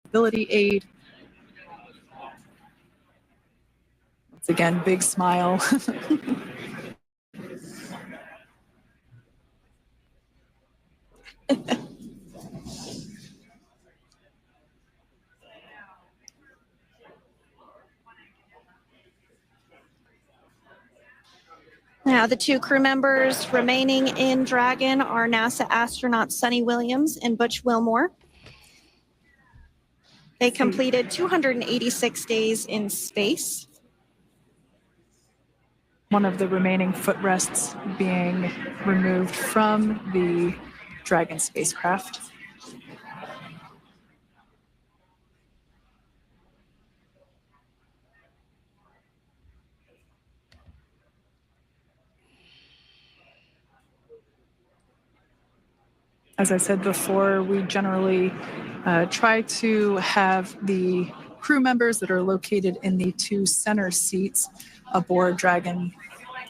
mobility aid. Once again, big smile. Now, the two crew members remaining in Dragon are NASA astronauts Sunny Williams and Butch Wilmore. They completed 286 days in space. One of the remaining footrests being removed from the Dragon spacecraft. As I said before, we generally try to have the crew members that are located in the two center seats aboard Dragon.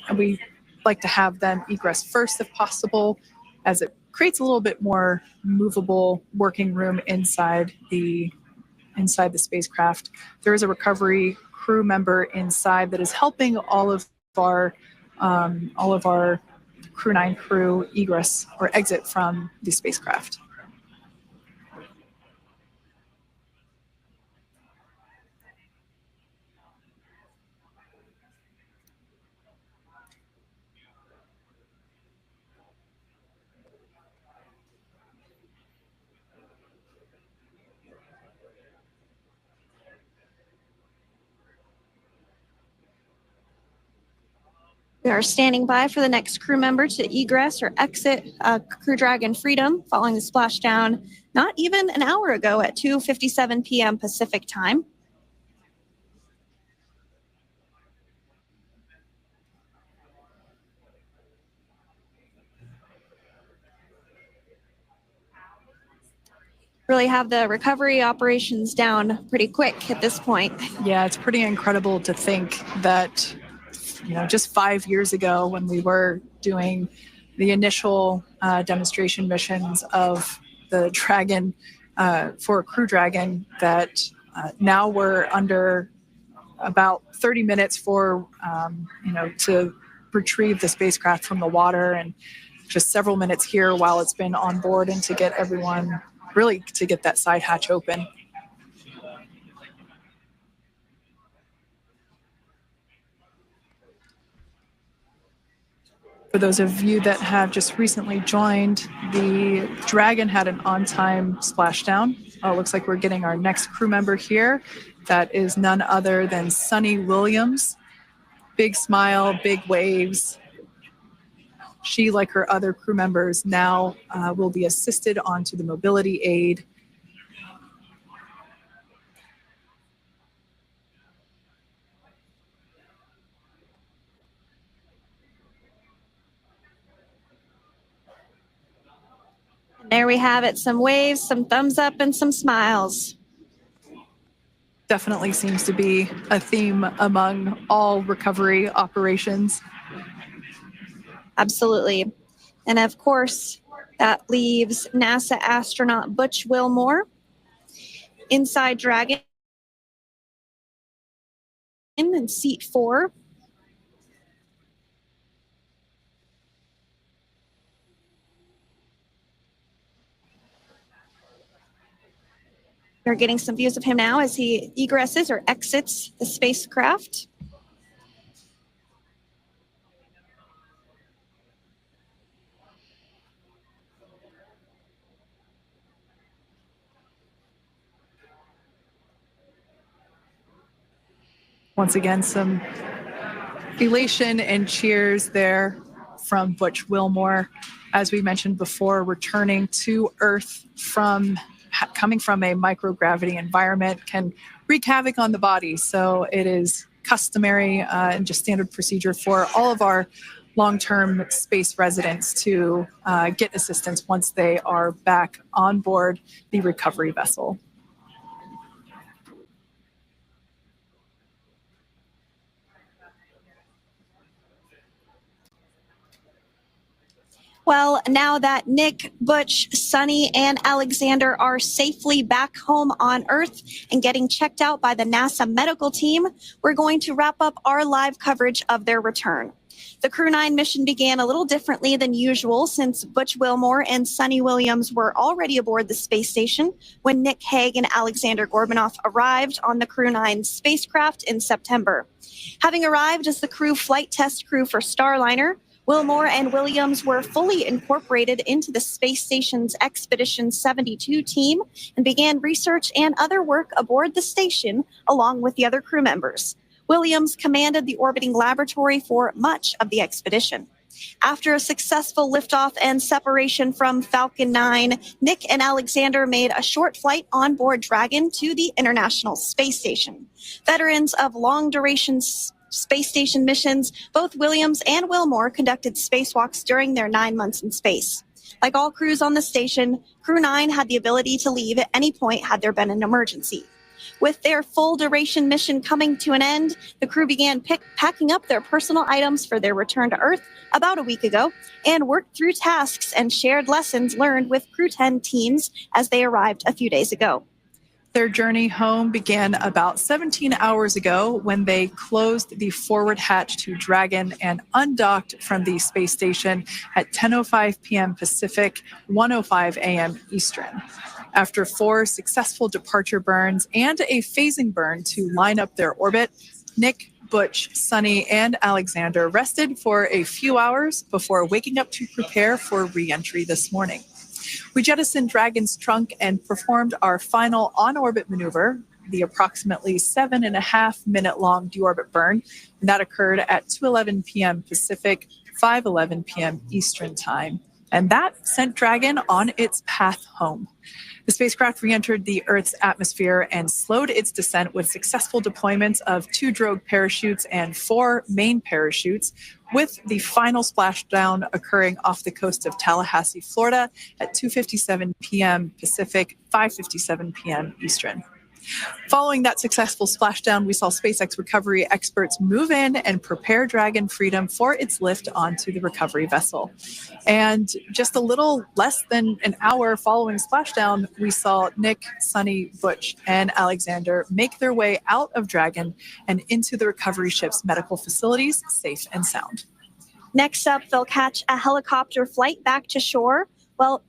And we like to have them egress first if possible, as it creates a little bit more movable working room inside the spacecraft. There is a recovery crew member inside that is helping all of our Crew 9 crew egress or exit from the spacecraft. We are standing by for the next crew member to egress or exit Crew Dragon Freedom following the splashdown not even an hour ago at 2:57 p.m. Pacific time. Really have the recovery operations down pretty quick at this point. Yeah, it's pretty incredible to think that, just 5 years ago when we were doing the initial demonstration missions of the Dragon for Crew Dragon, that now we're under about 30 minutes for, to retrieve the spacecraft from the water, and just several minutes here while it's been on board and to get everyone, really to get that side hatch open. For those of you that have just recently joined, the Dragon had an on-time splashdown. It looks like we're getting our next crew member here. That is none other than Sunny Williams. Big smile, big waves. She, like her other crew members, now will be assisted onto the mobility aid. There we have it, some waves, some thumbs up, and some smiles. Definitely seems to be a theme among all recovery operations. Absolutely. And of course, that leaves NASA astronaut Butch Wilmore inside Dragon in seat 4. We're getting some views of him now as he egresses or exits the spacecraft. Once again, some elation and cheers there from Butch Wilmore. As we mentioned before, returning to Earth coming from a microgravity environment can wreak havoc on the body. So it is customary and just standard procedure for all of our long-term space residents to get assistance once they are back on board the recovery vessel. Well, now that Nick, Butch, Sunny, and Alexander are safely back home on Earth and getting checked out by the NASA medical team, we're going to wrap up our live coverage of their return. The Crew 9 mission began a little differently than usual since Butch Wilmore and Sunny Williams were already aboard the space station when Nick Hague and Alexander Gorbunoff arrived on the Crew 9 spacecraft in September. Having arrived as the crew flight test crew for Starliner, Wilmore and Williams were fully incorporated into the space station's Expedition 72 team and began research and other work aboard the station along with the other crew members. Williams commanded the orbiting laboratory for much of the expedition. After a successful liftoff and separation from Falcon 9, Nick and Alexander made a short flight on board Dragon to the International Space Station. Veterans of long-duration space station missions, both Williams and Wilmore conducted spacewalks during their 9 months in space. Like all crews on the station, Crew 9 had the ability to leave at any point had there been an emergency. With their full duration mission coming to an end, the crew began packing up their personal items for their return to Earth about a week ago and worked through tasks and shared lessons learned with Crew 10 teams as they arrived a few days ago. Their journey home began about 17 hours ago when they closed the forward hatch to Dragon and undocked from the space station at 10:05 p.m. Pacific, 1:05 a.m. Eastern. After 4 successful departure burns and a phasing burn to line up their orbit, Nick, Butch, Sunny, and Alexander rested for a few hours before waking up to prepare for re-entry this morning. We jettisoned Dragon's trunk and performed our final on-orbit maneuver, the approximately 7.5-minute-long deorbit burn, and that occurred at 2:11 p.m. Pacific, 5:11 p.m. Eastern Time. And that sent Dragon on its path home. The spacecraft re-entered the Earth's atmosphere and slowed its descent with successful deployments of 2 drogue parachutes and 4 main parachutes, with the final splashdown occurring off the coast of Tallahassee, Florida at 2:57 p.m. Pacific, 5:57 p.m. Eastern. Following that successful splashdown, we saw SpaceX recovery experts move in and prepare Dragon Freedom for its lift onto the recovery vessel. And just a little less than an hour following splashdown, we saw Nick, Sunny, Butch, and Alexander make their way out of Dragon and into the recovery ship's medical facilities, safe and sound. Next up, they'll catch a helicopter flight back to shore,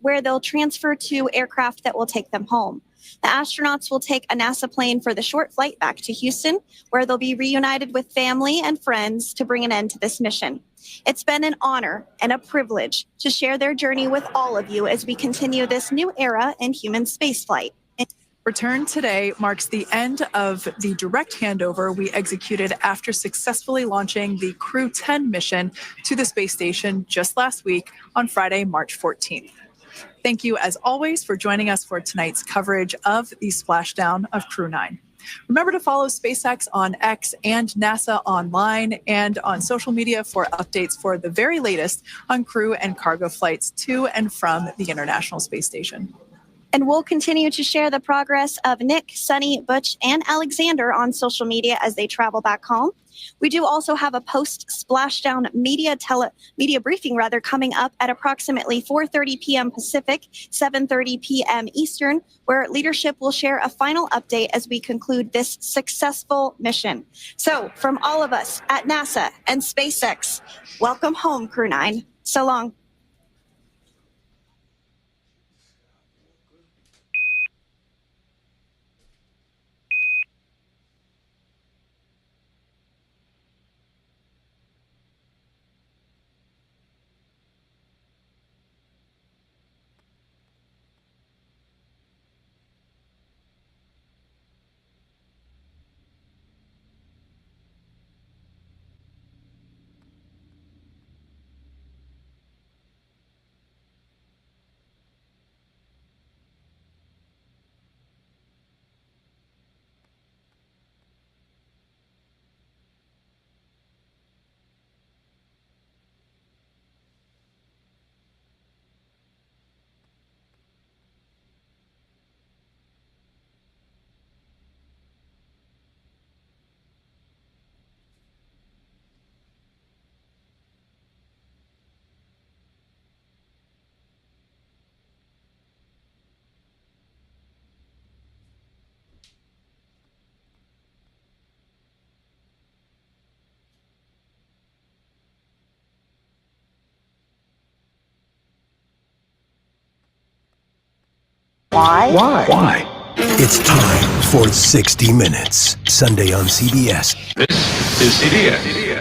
where they'll transfer to aircraft that will take them home. The astronauts will take a NASA plane for the short flight back to Houston, where they'll be reunited with family and friends to bring an end to this mission. It's been an honor and a privilege to share their journey with all of you as we continue this new era in human spaceflight. Return today marks the end of the direct handover we executed after successfully launching the Crew 10 mission to the space station just last week on Friday, March 14th. Thank you, as always, for joining us for tonight's coverage of the splashdown of Crew 9. Remember to follow SpaceX on X and NASA online and on social media for updates for the very latest on crew and cargo flights to and from the International Space Station. And we'll continue to share the progress of Nick, Sunny, Butch, and Alexander on social media as they travel back home. We do also have a post-splashdown media briefing coming up at approximately 4:30 p.m. Pacific, 7:30 p.m. Eastern, where leadership will share a final update as we conclude this successful mission. So from all of us at NASA and SpaceX, welcome home, Crew 9. So long. Why? Why? It's time for 60 Minutes, Sunday on CBS. This is CBS.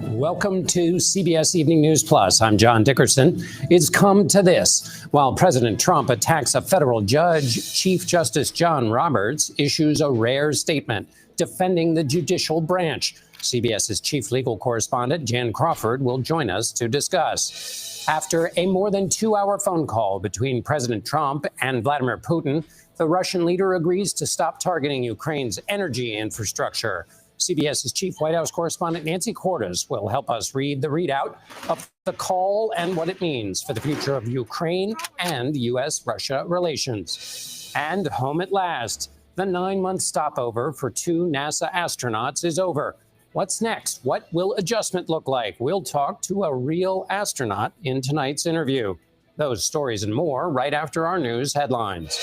Welcome to CBS Evening News Plus. I'm John Dickerson. It's come to this. While President Trump attacks a federal judge, Chief Justice John Roberts issues a rare statement defending the judicial branch. CBS's chief legal correspondent, Jan Crawford, will join us to discuss. After a more than 2-hour phone call between President Trump and Vladimir Putin, the Russian leader agrees to stop targeting Ukraine's energy infrastructure. CBS's chief White House correspondent Nancy Cordes will help us read the readout of the call and what it means for the future of Ukraine and U.S.-Russia relations. And home at last, the 9-month stopover for 2 NASA astronauts is over. What's next? What will adjustment look like? We'll talk to a real astronaut in tonight's interview. Those stories and more right after our news headlines.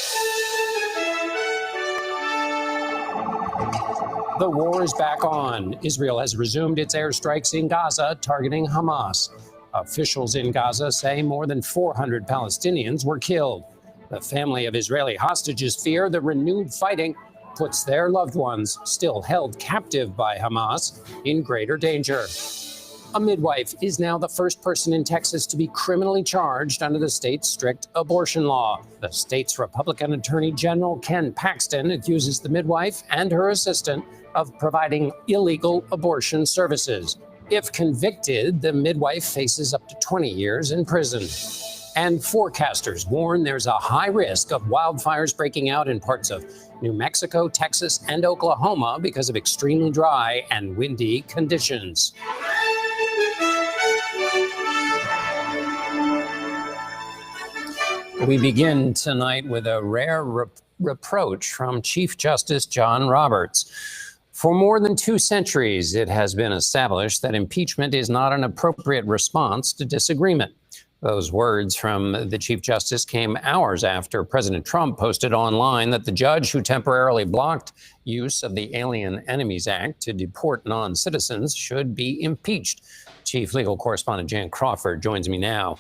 The war is back on. Israel has resumed its airstrikes in Gaza, targeting Hamas. Officials in Gaza say more than 400 Palestinians were killed. The family of Israeli hostages fear the renewed fighting puts their loved ones, still held captive by Hamas, in greater danger. A midwife is now the first person in Texas to be criminally charged under the state's strict abortion law. The state's Republican Attorney General Ken Paxton accuses the midwife and her assistant of providing illegal abortion services. If convicted, the midwife faces up to 20 years in prison. And forecasters warn there's a high risk of wildfires breaking out in parts of New Mexico, Texas, and Oklahoma because of extremely dry and windy conditions. We begin tonight with a rare reproach from Chief Justice John Roberts. For more than 2 centuries, it has been established that impeachment is not an appropriate response to disagreement. Those words from the Chief Justice came hours after President Trump posted online that the judge who temporarily blocked use of the Alien Enemies Act to deport non-citizens should be impeached. Chief legal correspondent Jan Crawford joins me now.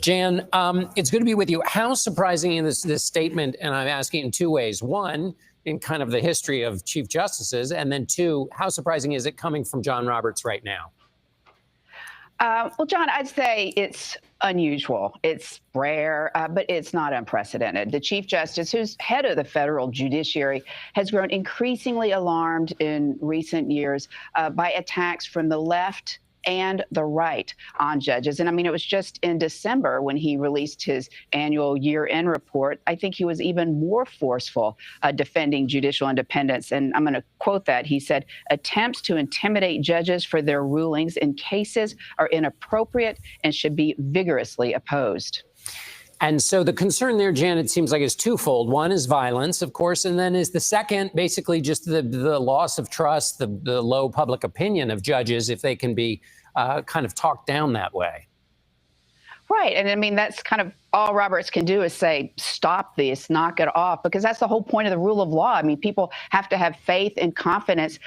Jan, it's good to be with you. How surprising is this statement? And I'm asking in 2 ways. One, in kind of the history of Chief Justices, and then 2, how surprising is it coming from John Roberts right now? Well, John, I'd say it's unusual. It's rare, but it's not unprecedented. The Chief Justice, who's head of the federal judiciary, has grown increasingly alarmed in recent years by attacks from the left and the right on judges. And I mean, it was just in December when he released his annual year-end report. I think he was even more forceful defending judicial independence. And I'm going to quote that. He said, "Attempts to intimidate judges for their rulings in cases are inappropriate and should be vigorously opposed." And so the concern there, Jan, it seems like is twofold. One is violence, of course, and then is the second basically just the loss of trust, the low public opinion of judges if they can be kind of talked down that way. Right. And I mean, that's kind of all Roberts can do is say, stop this, knock it off, because that's the whole point of the rule of law. I mean, people have to have faith and confidence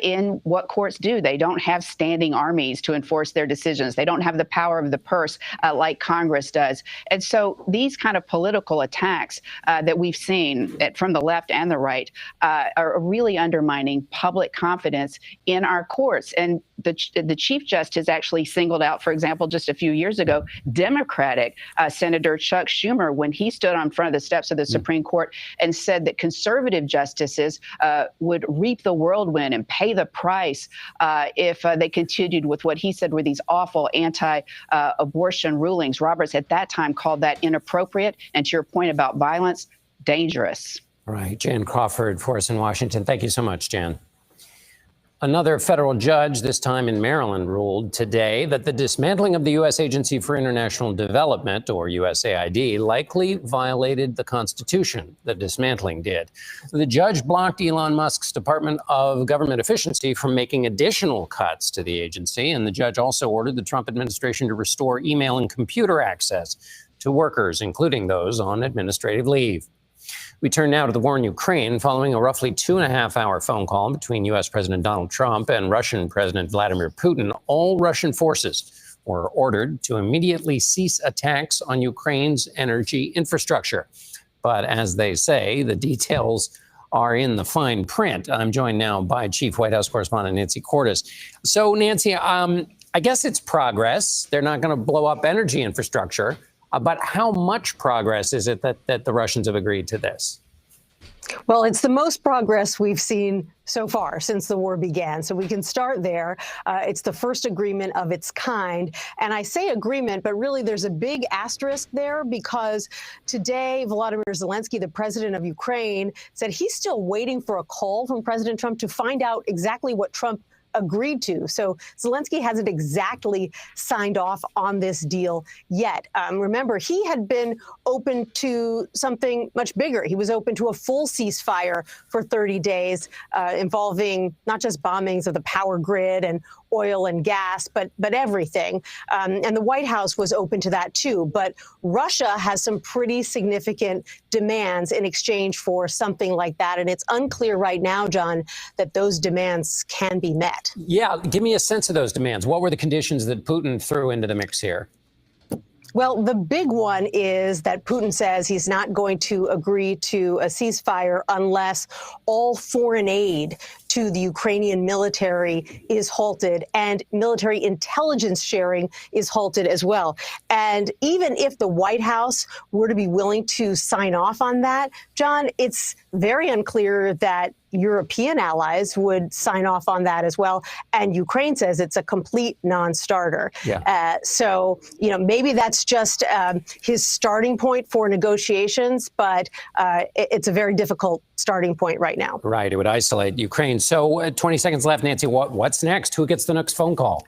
in what courts do. They don't have standing armies to enforce their decisions. They don't have the power of the purse like Congress does. And so these kind of political attacks that we've seen from the left and the right are really undermining public confidence in our courts. And the Chief Justice actually singled out, for example, just a few years ago, Democratic Senator Chuck Schumer when he stood on front of the steps of the Supreme Court and said that conservative justices would reap the whirlwind and pay the price if they continued with what he said were these awful anti-abortion rulings. Roberts at that time called that inappropriate, and to your point about violence, dangerous. Right. Jan Crawford for us in Washington. Thank you so much, Jan. Another federal judge, this time in Maryland, ruled today that the dismantling of the U.S. Agency for International Development, or USAID, likely violated the Constitution. The dismantling did. The judge blocked Elon Musk's Department of Government Efficiency from making additional cuts to the agency, and the judge also ordered the Trump administration to restore email and computer access to workers, including those on administrative leave. We turn now to the war in Ukraine, following a roughly 2.5-hour phone call between U.S. President Donald Trump and Russian President Vladimir Putin. All Russian forces were ordered to immediately cease attacks on Ukraine's energy infrastructure. But as they say, the details are in the fine print. I'm joined now by Chief White House Correspondent Nancy Cordes. So, Nancy, I guess it's progress. They're not going to blow up energy infrastructure. But how much progress is it that the Russians have agreed to this? Well, it's the most progress we've seen so far since the war began. So we can start there. It's the first agreement of its kind. And I say agreement, but really there's a big asterisk there because today Volodymyr Zelensky, the president of Ukraine, said he's still waiting for a call from President Trump to find out exactly what Trump agreed to. So Zelensky hasn't exactly signed off on this deal yet. Remember, he had been open to something much bigger. He was open to a full ceasefire for 30 days involving not just bombings of the power grid and oil and gas, but everything. And the White House was open to that, too. But Russia has some pretty significant demands in exchange for something like that. And it's unclear right now, John, that those demands can be met. Yeah, give me a sense of those demands. What were the conditions that Putin threw into the mix here? Well, the big one is that Putin says he's not going to agree to a ceasefire unless all foreign aid to the Ukrainian military is halted and military intelligence sharing is halted as well. And even if the White House were to be willing to sign off on that, John, it's very unclear that European allies would sign off on that as well. And Ukraine says it's a complete non-starter. Yeah. So, maybe that's just his starting point for negotiations, but it's a very difficult starting point right now. Right. It would isolate Ukraine. So 20 seconds left, Nancy. What's next? Who gets the next phone call?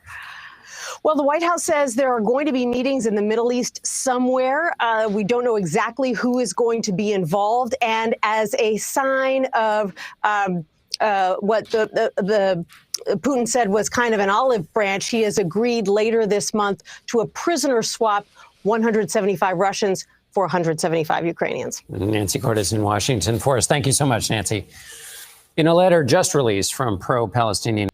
Well, the White House says there are going to be meetings in the Middle East somewhere. We don't know exactly who is going to be involved. And as a sign of what the Putin said was kind of an olive branch, he has agreed later this month to a prisoner swap, 175 Russians for 175 Ukrainians. Nancy Cordes in Washington for us. Thank you so much, Nancy. In a letter just released from pro-Palestinian